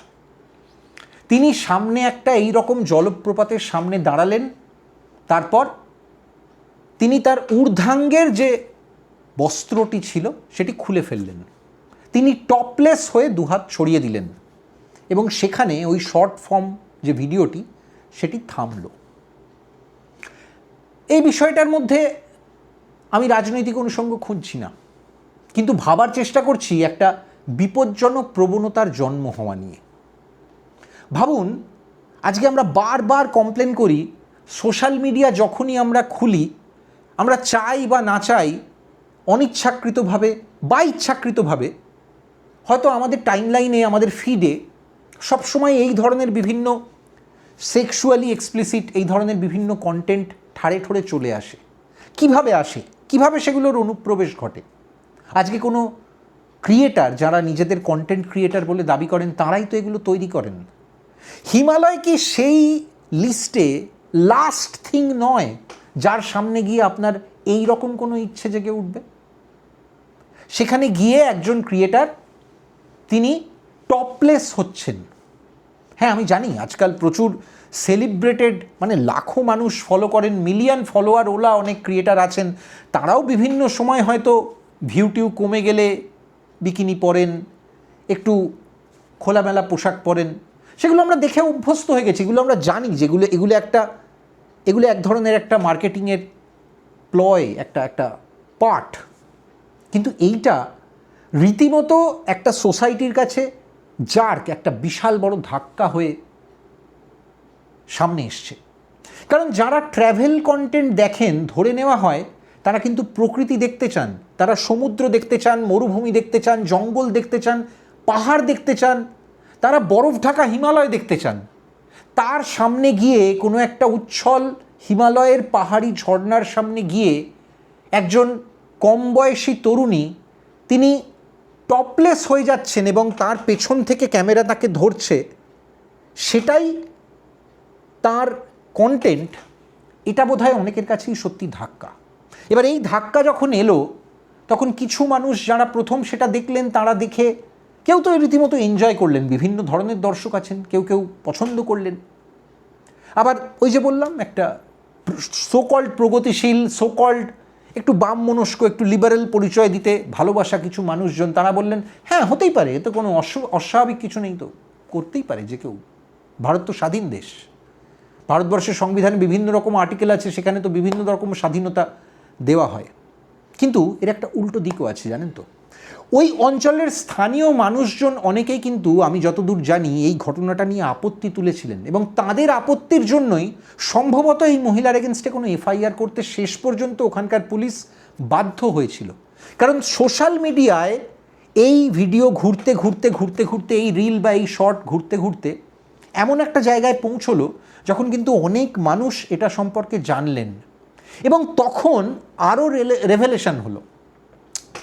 তিনি সামনে একটা এই রকম জলপ্রপাতের সামনে দাঁড়ালেন, তারপর তিনি তার ঊর্ধ্বাঙ্গের যে বস্ত্রটি ছিল সেটি খুলে ফেললেন। তিনি টপলেস হয়ে দুহাত ছড়িয়ে দিলেন এবং সেখানে ওই শর্ট ফর্ম যে ভিডিওটি সেটি থামল। এই বিষয়টার মধ্যে আমি রাজনৈতিক অনুষঙ্গ খুঁজছি না, কিন্তু ভাবার চেষ্টা করছি একটা বিপজ্জনক প্রবণতার জন্ম হওয়া নিয়ে। ভাবুন, আজকে আমরা বারবার কমপ্লেন করি, সোশ্যাল মিডিয়া যখনই আমরা খুলি, আমরা চাই বা না চাই, অনিচ্ছাকৃতভাবে বা ইচ্ছাকৃতভাবে হয়তো আমাদের টাইমলাইনে, আমাদের ফিডে সবসময় এই ধরনের বিভিন্ন সেক্সুয়ালি এক্সপ্লিসিট এই ধরনের বিভিন্ন কন্টেন্ট ঠাড়ে ঠোড়ে চলে আসে। কিভাবে আসে, কিভাবে সেগুলোর অনুপ্রবেশ ঘটে? আজকে কোনো ক্রিয়েটার, যারা নিজেদের কন্টেন্ট ক্রিয়েটার বলে দাবি করেন, তারাই তো এগুলো তৈরি করেন। হিমালয় কি সেই লিস্টে লাস্ট থিং নয় যার সামনে গিয়ে আপনার এই রকম কোনো ইচ্ছে জেগে উঠবে? সেখানে গিয়ে একজন ক্রিয়েটার তিনি টপলেস হচ্ছেন। হ্যাঁ, আমি জানি আজকাল প্রচুর সেলিব্রেটেড, মানে লাখো মানুষ ফলো করেন, মিলিয়ন ফলোয়ার ওলা অনেক ক্রিয়েটার আছেন, তারাও বিভিন্ন সময় হয়তো ভিউ কমে গেলে বিকিনি পরেন, একটু খোলামেলা পোশাক পরেন। সেগুলো আমরা দেখে অভ্যস্ত হয়ে গেছি, এগুলো আমরা জানি যেগুলো এগুলো এক ধরনের একটা মার্কেটিংয়ের প্লয়, একটা পার্ট। কিন্তু এইটা রীতিমতো একটা সোসাইটির কাছে একটা বিশাল বড় ধাক্কা হয়ে সামনে এসছে। কারণ যারা ট্র্যাভেল কন্টেন্ট দেখেন, ধরে নেওয়া হয় তারা কিন্তু প্রকৃতি দেখতে চান, তারা সমুদ্র দেখতে চান, মরুভূমি দেখতে চান, জঙ্গল দেখতে চান, পাহাড় দেখতে চান, তারা বরফ ঢাকা হিমালয় দেখতে চান। তার সামনে গিয়ে, কোনো একটা উচ্ছল হিমালয়ের পাহাড়ি ঝর্ণার সামনে গিয়ে একজন কম বয়সী তরুণী তিনি টপলেস হয়ে যাচ্ছেন এবং তার পেছন থেকে ক্যামেরা তাকে ধরছে, সেটাই তার কন্টেন্ট। এটা বোধহয় অনেকের কাছেই সত্যি ধাক্কা। এবার এই ধাক্কা যখন এলো, তখন কিছু মানুষ যারা প্রথম সেটা দেখলেন, তারা দেখে কেউ তো রীতিমতো এনজয় করলেন, বিভিন্ন ধরনের দর্শক আছেন, কেউ পছন্দ করলেন। আবার ওই যে বললাম, একটা সোকল্ড প্রগতিশীল, সোকল্ড একটু বাম মনস্ক, একটু লিবারেল পরিচয় দিতে ভালোবাসা কিছু মানুষজন, তারা বললেন হ্যাঁ হতেই পারে, এতে কোনো অস্বাভাবিক কিছু নেই, তো করতেই পারে যে কেউ। ভারত তো স্বাধীন দেশ, ভারতবর্ষের সংবিধানে বিভিন্ন রকম আর্টিকেল আছে, সেখানে তো বিভিন্ন রকম স্বাধীনতা দেওয়া হয়। কিন্তু এর একটা উল্টো দিকও আছে, জানেন তো। ওই অঞ্চলের স্থানীয় মানুষজন অনেকেই কিন্তু, আমি যতদূর জানি, এই ঘটনাটা নিয়ে আপত্তি তুলেছিলেন এবং তাদের আপত্তির জন্যই সম্ভবত এই মহিলার এগেনস্টে কোনো এফআইআর করতে শেষ পর্যন্ত ওখানকার পুলিশ বাধ্য হয়েছিল। কারণ সোশ্যাল মিডিয়ায় এই ভিডিও ঘুরতে ঘুরতে এই রিল বা এই শর্ট ঘুরতে এমন একটা জায়গায় পৌঁছলো যখন কিন্তু অনেক মানুষ এটা সম্পর্কে জানলেন এবং তখন আরও রেভেলেশন হলো।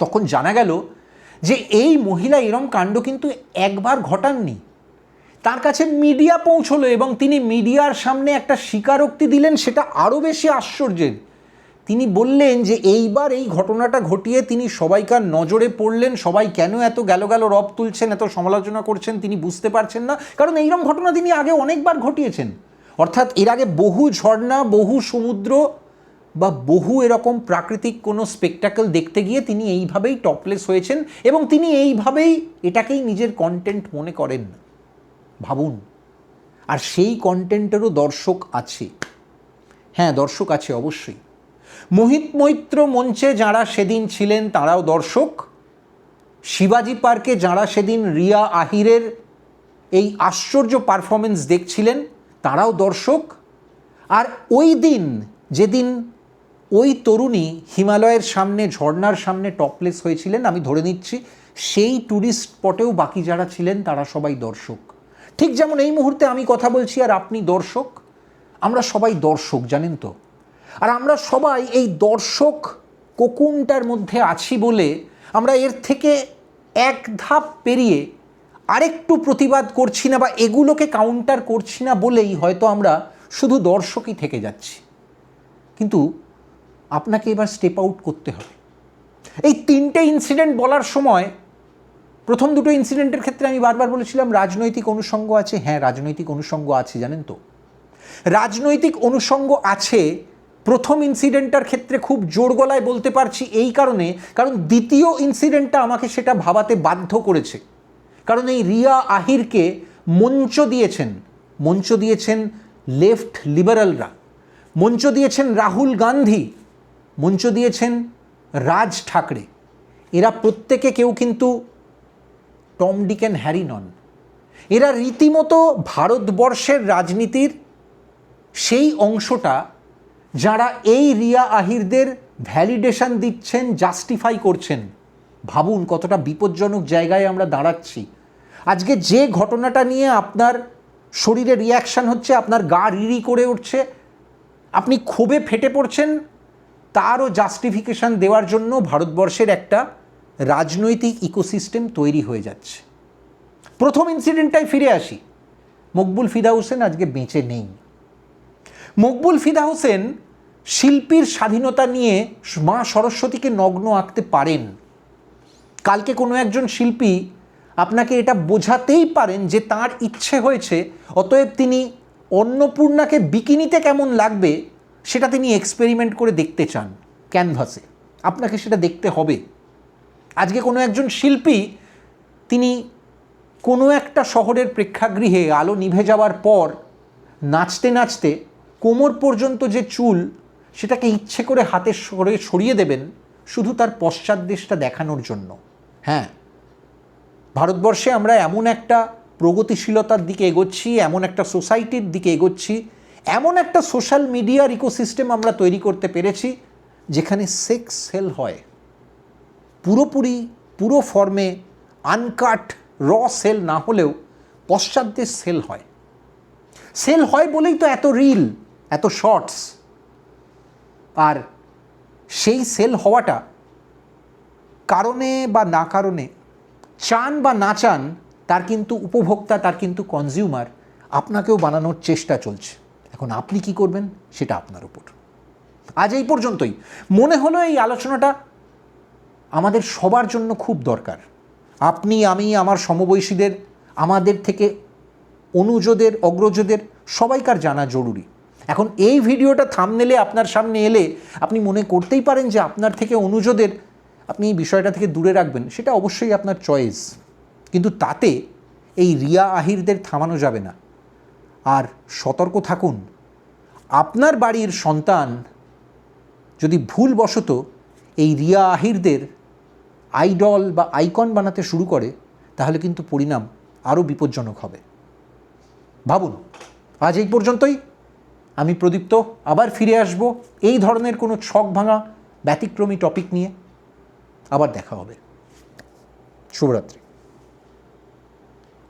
তখন জানা গেল যে এই মহিলা এরম কাণ্ড কিন্তু একবার ঘটাননি, তার কাছে মিডিয়া পৌঁছলো এবং তিনি মিডিয়ার সামনে একটা স্বীকারোক্তি দিলেন, সেটা আরও বেশি আশ্চর্যের। তিনি বললেন যে এইবার এই ঘটনাটা ঘটিয়ে তিনি সবাইকার নজরে পড়লেন, সবাই কেন এত গেল গেল রব তুলছেন, এত সমালোচনা করছেন তিনি বুঝতে পারছেন না, কারণ এইরকম ঘটনা তিনি আগে অনেকবার ঘটিয়েছেন। অর্থাৎ এর আগে বহু ঝর্ণা, বহু সমুদ্র বা বহু এরকম প্রাকৃতিক কোনো স্পেকটাকেল দেখতে গিয়ে তিনি এইভাবেই টপলেস হয়েছেন এবং তিনি এইভাবেই এটাকেই নিজের কন্টেন্ট মনে করেন। ভাবুন, আর সেই কন্টেন্টেরও দর্শক আছে। হ্যাঁ, দর্শক আছে অবশ্যই। মোহিত মৈত্র মঞ্চে যারা সেদিন ছিলেন তারাও দর্শক, শিবাজি পার্কে যারা সেদিন রিয়া আহিরের এই আশ্চর্য পারফরমেন্স দেখছিলেন তারাও দর্শক। আর ওই দিন যেদিন ওই তরুণী হিমালয়ের সামনে, ঝর্ণার সামনে টপলেস হয়েছিলেন, আমি ধরে নিচ্ছি সেই ট্যুরিস্ট স্পটেও বাকি যারা ছিলেন তারা সবাই দর্শক। ঠিক যেমন এই মুহূর্তে আমি কথা বলছি আর আপনি দর্শক, আমরা সবাই দর্শক, জানেন তো। আর আমরা সবাই এই দর্শক কোকুনটার মধ্যে আছি বলে আমরা এর থেকে এক ধাপ পেরিয়ে আরেকটু প্রতিবাদ করছি না বা এগুলোকে কাউন্টার করছি না বলেই হয়তো আমরা শুধু দর্শকই থেকে যাচ্ছি। কিন্তু আপনাকে এবার স্টেপ আউট করতে হবে। এই তিনটে ইনসিডেন্ট বলার সময় প্রথম দুটো ইনসিডেন্টের ক্ষেত্রে আমি বারবার বলেছিলাম রাজনৈতিক অনুষঙ্গ আছে। হ্যাঁ, রাজনৈতিক অনুষঙ্গ আছে, জানেন তো। রাজনৈতিক অনুষঙ্গ আছে প্রথম ইনসিডেন্টটার ক্ষেত্রে খুব জোর গলায় বলতে পারছি এই কারণে, কারণ দ্বিতীয় ইনসিডেন্টটা আমাকে সেটা ভাবাতে বাধ্য করেছে। কারণ এই রিয়া আহিরকে মঞ্চ দিয়েছেন লেফট লিবারালরা, মঞ্চ দিয়েছেন রাহুল গান্ধী, মঞ্চ দিয়েছেন রাজ ঠাকরে। এরা প্রত্যেকে কেউ কিন্তু টম, ডিক অ্যান্ড হ্যারি নন। এরা রীতিমতো ভারতবর্ষের রাজনীতির সেই অংশটা যারা এই রিয়া আহিরদের ভ্যালিডেশন দিচ্ছেন, জাস্টিফাই করছেন। ভাবুন কতটা বিপজ্জনক জায়গায় আমরা দাঁড়াচ্ছি। আজকে যে ঘটনাটা নিয়ে আপনার শরীরে রিয়াকশান হচ্ছে, আপনার গা রিরি করে উঠছে, আপনি ক্ষোভে ফেটে পড়ছেন, তারও জাস্টিফিকেশান দেওয়ার জন্য ভারতবর্ষের একটা রাজনৈতিক ইকোসিস্টেম তৈরি হয়ে যাচ্ছে। প্রথম ইনসিডেন্টটাই ফিরে আসি। মকবুল ফিদা হোসেন আজকে বেঁচে নেই। মকবুল ফিদা হোসেন শিল্পীর স্বাধীনতা নিয়ে মা সরস্বতীকে নগ্ন আঁকতে পারেন। কালকে কোনো একজন শিল্পী আপনাকে এটা বোঝাতেই পারেন যে তার ইচ্ছে হয়েছে, অতএব তিনি অন্নপূর্ণাকে বিকিনিতে কেমন লাগবে সেটা তিনি এক্সপেরিমেন্ট করে দেখতে চান ক্যানভাসে। আপনাকে সেটা দেখতে হবে। আজকে কোনো একজন শিল্পী তিনি কোনো একটা শহরের প্রেক্ষাগৃহে আলো নিভে যাওয়ার পর নাচতে নাচতে কোমর পর্যন্ত যে চুল সেটাকে ইচ্ছে করে হাতে সরিয়ে দেবেন শুধু তার পশ্চাৎদেশটা দেখানোর জন্য। হ্যাঁ, ভারতবর্ষে আমরা এমন একটা প্রগতিশীলতার দিকে এগোচ্ছি, এমন একটা সোসাইটির দিকে এগোচ্ছি, এমন একটা সোশ্যাল মিডিয়ার ইকোসিস্টেম আমরা তৈরি করতে পেরেছি যেখানে সেক্স সেল হয় পুরো ফর্মে, আনকাট র সেল না হলেও পশ্চাৎদেশ সেল হয় বলেই তো এত রিল, এত শর্টস। আর সেই সেল হওয়াটা কারণে বা না কারণে, চান বা না চান, তার কিন্তু উপভোক্তা, তার কিন্তু কনজিউমার, আপনাকেও বানানোর চেষ্টা চলছে। এখন আপনি কি করবেন সেটা আপনার উপর। আজ এই পর্যন্তই। মনে হলো এই আলোচনাটা আমাদের সবার জন্য খুব দরকার। আপনি, আমি, আমার সমবয়সীদের, আমাদের থেকে অনুজদের, অগ্রজদের সবাইকার জানা জরুরি। এখন এই ভিডিওটা থাম্বনেলে আপনার সামনে এলে আপনি মনে করতেই পারেন যে আপনার থেকে অনুজদের আপনি এই বিষয়টা থেকে দূরে রাখবেন, সেটা অবশ্যই আপনার চয়েস। কিন্তু তাতে এই রিয়া আহিরদের থামানো যাবে না। আর সতর্ক থাকুন, আপনার বাড়ির সন্তান যদি ভুলবশত এই রিয়া আহিরদের আইডল বা আইকন বানাতে শুরু করে তাহলে কিন্তু পরিণাম আরও বিপজ্জনক হবে। ভাবুন। আজ এই পর্যন্তই। আমি প্রদীপ্ত আবার ফিরে আসব এই ধরনের কোনো ছক ভাঙা ব্যতিক্রমী টপিক নিয়ে। আবার দেখা হবে। শুভরাত্রি।